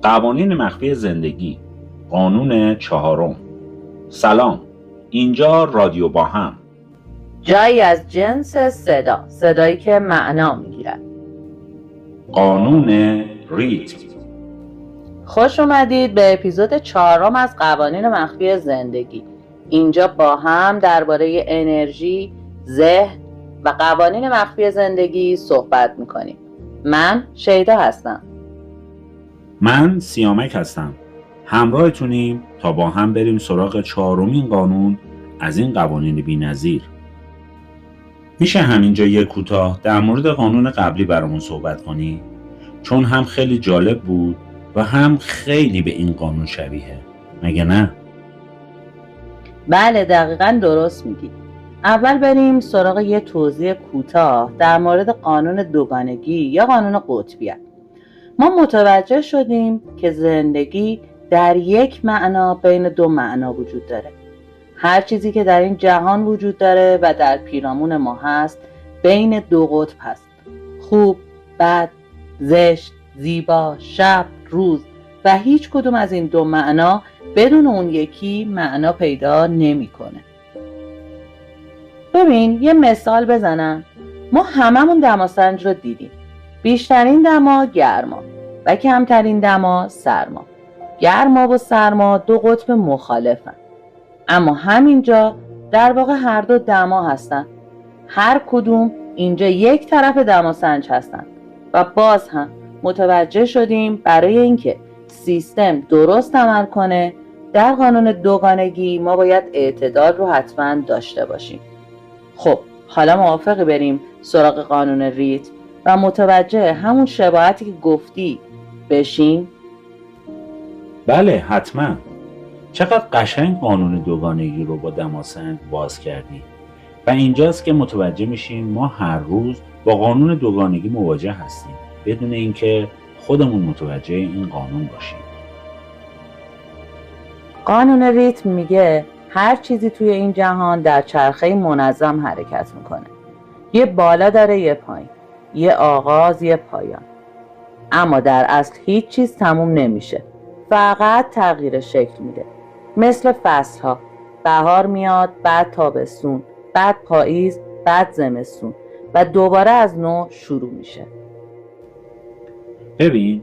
قوانین مخفی زندگی، قانون 4. سلام، اینجا رادیو با هم، جایی از جنس صدایی که معنا میگیرد. قانون ریتم. خوش اومدید به اپیزود 4 از قوانین مخفی زندگی. اینجا با هم درباره انرژی، ذهن و قوانین مخفی زندگی صحبت میکنیم. من شیدا هستم. من سیامک هستم. همراهتونیم تا با هم بریم سراغ 4مین قانون از این قوانین بی‌نظیر. میشه همینجا یه کوتاه در مورد قانون قبلی برامون صحبت کنی؟ چون هم خیلی جالب بود و هم خیلی به این قانون شبیه، مگه نه؟ بله، دقیقاً درست میگی. اول بریم سراغ یه توضیح کوتاه در مورد قانون دوگانگی یا قانون قطبیت. ما متوجه شدیم که زندگی در یک معنا بین دو معنا وجود داره. هر چیزی که در این جهان وجود داره و در پیرامون ما هست بین دو قطب هست: خوب، بد، زشت، زیبا، شب، روز، و هیچ کدوم از این دو معنا بدون اون یکی معنا پیدا نمی‌کنه. ببین یه مثال بزنم. ما هممون دماسنج رو دیدیم. بیشترین دما گرما و کمترین دما سرما. گرما و سرما دو قطب مخالفن، اما همینجا در واقع هر دو دما هستن. هر کدوم اینجا یک طرف دماسنج هستن و باز هم متوجه شدیم برای اینکه سیستم درست عمل کنه در قانون دوگانگی ما باید اعتدال رو حتما داشته باشیم. خب حالا موافقی بریم سراغ قانون ریتم و متوجه همون شباهتی که گفتی بشیم؟ بله حتما. چقدر قشنگ قانون دوگانگی رو با دماسنج باز کردی و اینجاست که متوجه میشیم ما هر روز با قانون دوگانگی مواجه هستیم بدون اینکه خودمون متوجه این قانون باشیم. قانون ریتم میگه هر چیزی توی این جهان در چرخه منظم حرکت میکنه. یه بالا داره، یه پایین، یه آغاز، یه پایان، اما در اصل هیچ چیز تموم نمیشه، فقط تغییر شکل میده. مثل فصل ها، بهار میاد، بعد تابستون، بعد پاییز، بعد زمستون و دوباره از نو شروع میشه. ببین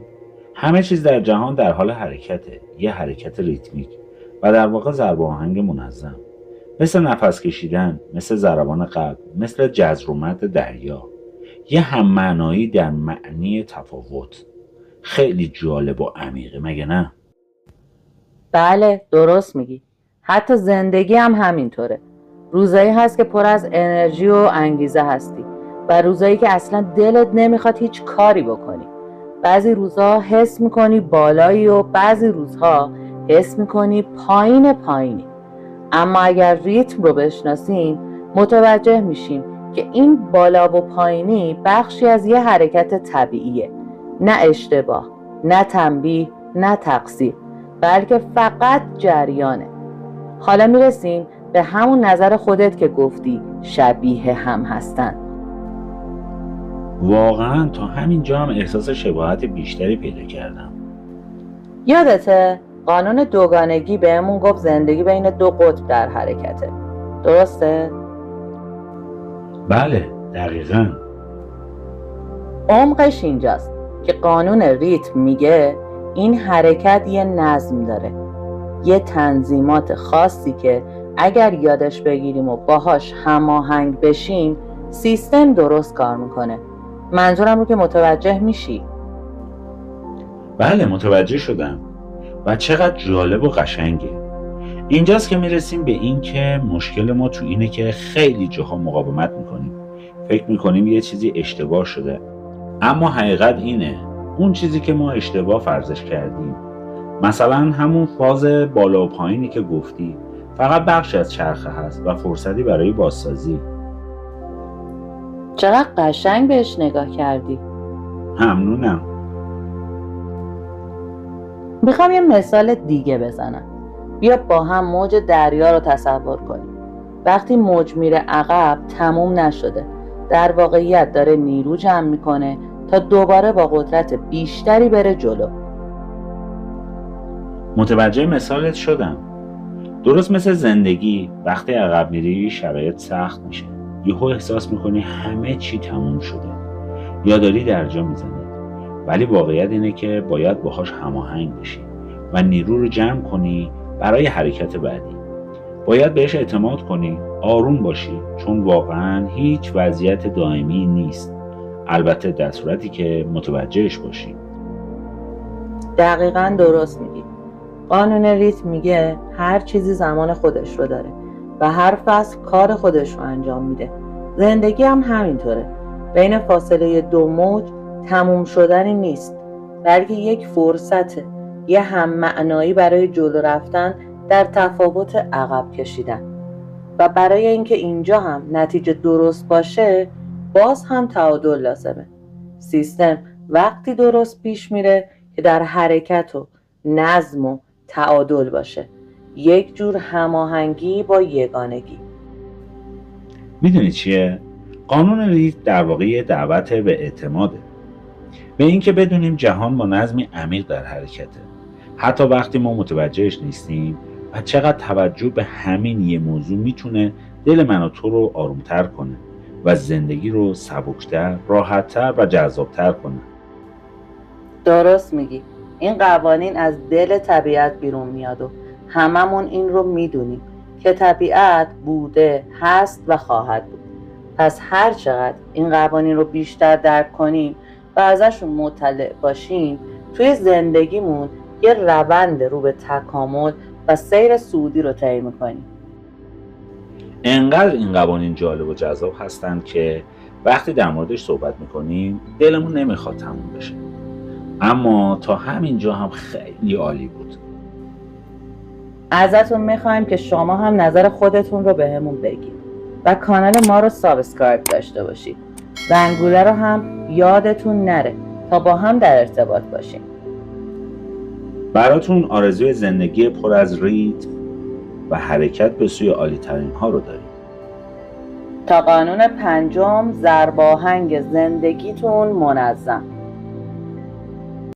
همه چیز در جهان در حال حرکته، یه حرکت ریتمیک و در واقع ضرب آهنگ منظم، مثل نفس کشیدن، مثل ضربان قلب، مثل جزر و مد دریا، یه هم معنایی در معنی تفاوت. خیلی جالب و عمیقه، مگه نه؟ بله درست میگی. حتی زندگی هم همینطوره. روزایی هست که پر از انرژی و انگیزه هستی و روزایی که اصلا دلت نمیخواد هیچ کاری بکنی. بعضی روزها حس میکنی بالایی و بعضی روزها حس میکنی پایینی. اما اگر ریتم رو بشناسیم متوجه میشیم که این بالا و پایینی بخشی از یه حرکت طبیعیه، نه اشتباه، نه تنبیه، نه تقصیر، بلکه فقط جریانه. حالا میرسیم به همون نظر خودت که گفتی شبیه هم هستن. واقعا تا همینجا هم احساس شباهت بیشتری پیدا کردم. یادته قانون دوگانگی بهمون گفت زندگی بین دو قطب در حرکته، درسته؟ بله دقیقاً. عمقش اینجاست که قانون ریتم میگه این حرکت یه نظم داره، یه تنظیمات خاصی که اگر یادش بگیریم و باهاش هماهنگ بشیم سیستم درست کار میکنه. منظورم رو که متوجه میشی؟ بله متوجه شدم و چقدر جالب و قشنگه. اینجاست که میرسیم به این که مشکل ما تو اینه که خیلی جاها مقاومت میکنیم، فکر میکنیم یه چیزی اشتباه شده، اما حقیقت اینه اون چیزی که ما اشتباه فرضش کردیم، مثلا همون فاز بالا و پایینی که گفتی، فقط بخشی از چرخه هست و فرصتی برای بازسازی. چقدر قشنگ بهش نگاه کردی. ممنونم. میخوام یه مثال دیگه بزنم. بیا با هم موج دریا رو تصور کنیم. وقتی موج میره عقب تموم نشده، در واقعیت داره نیرو جمع میکنه تا دوباره با قدرت بیشتری بره جلو. متوجه مثالت شدم. درست مثل زندگی، وقتی عقب میری شرایط سخت میشه. یهو احساس میکنی همه چی تموم شده یا داری درجا میزنی. ولی واقعیت اینه که باید باهاش هماهنگ بشی و نیرو رو جمع کنی برای حرکت بعدی. باید بهش اعتماد کنی، آروم باشی، چون واقعا هیچ وضعیت دائمی نیست. البته در صورتی که متوجهش باشی. دقیقاً درست میگی. قانون ریتم میگه هر چیزی زمان خودش رو داره و هر فصل کار خودش رو انجام میده. زندگی هم همینطوره. بین فاصله دو موج تموم شدنی نیست، بلکه یک فرصته، یه هم معنایی برای جلو رفتن در تفاوت عقب کشیدن. و برای اینکه اینجا هم نتیجه درست باشه، باز هم تعادل لازمه. سیستم وقتی درست پیش میره که در حرکت و نظم و تعادل باشه، یک جور هماهنگی با یگانگی. میدونی چیه؟ قانون ریتم در واقع یه دعوت به اعتماده، به اینکه بدونیم جهان با نظمی عمیق در حرکته، حتی وقتی ما متوجهش نیستیم. و چقدر توجه به همین یه موضوع میتونه دل من و تو رو آرومتر کنه و زندگی رو سبکتر، راحتتر و جذابتر کنه. درست میگی. این قوانین از دل طبیعت بیرون میاد و هممون این رو میدونیم که طبیعت بوده، هست و خواهد بود. پس هر چقدر این قوانین رو بیشتر درک کنیم و ازشون مطلع باشیم، توی زندگیمون یه روند رو به تکامل و سیر صعودی رو طی می‌کنیم. انقدر این قوانین جالب و جذاب هستن که وقتی در موردش صحبت میکنیم دلمون نمیخواد تموم بشه. اما تا همینجا هم خیلی عالی بود. ازتون میخوایم که شما هم نظر خودتون رو بهمون بگید و کانال ما رو سابسکرایب داشته باشید. زنگوله رو هم یادتون نره تا با هم در ارتباط باشیم. براتون آرزوی زندگی پر از ریتم و حرکت به سوی عالی ترین ها رو داریم. تا قانون پنجم، ضرب آهنگ زندگیتون منظم.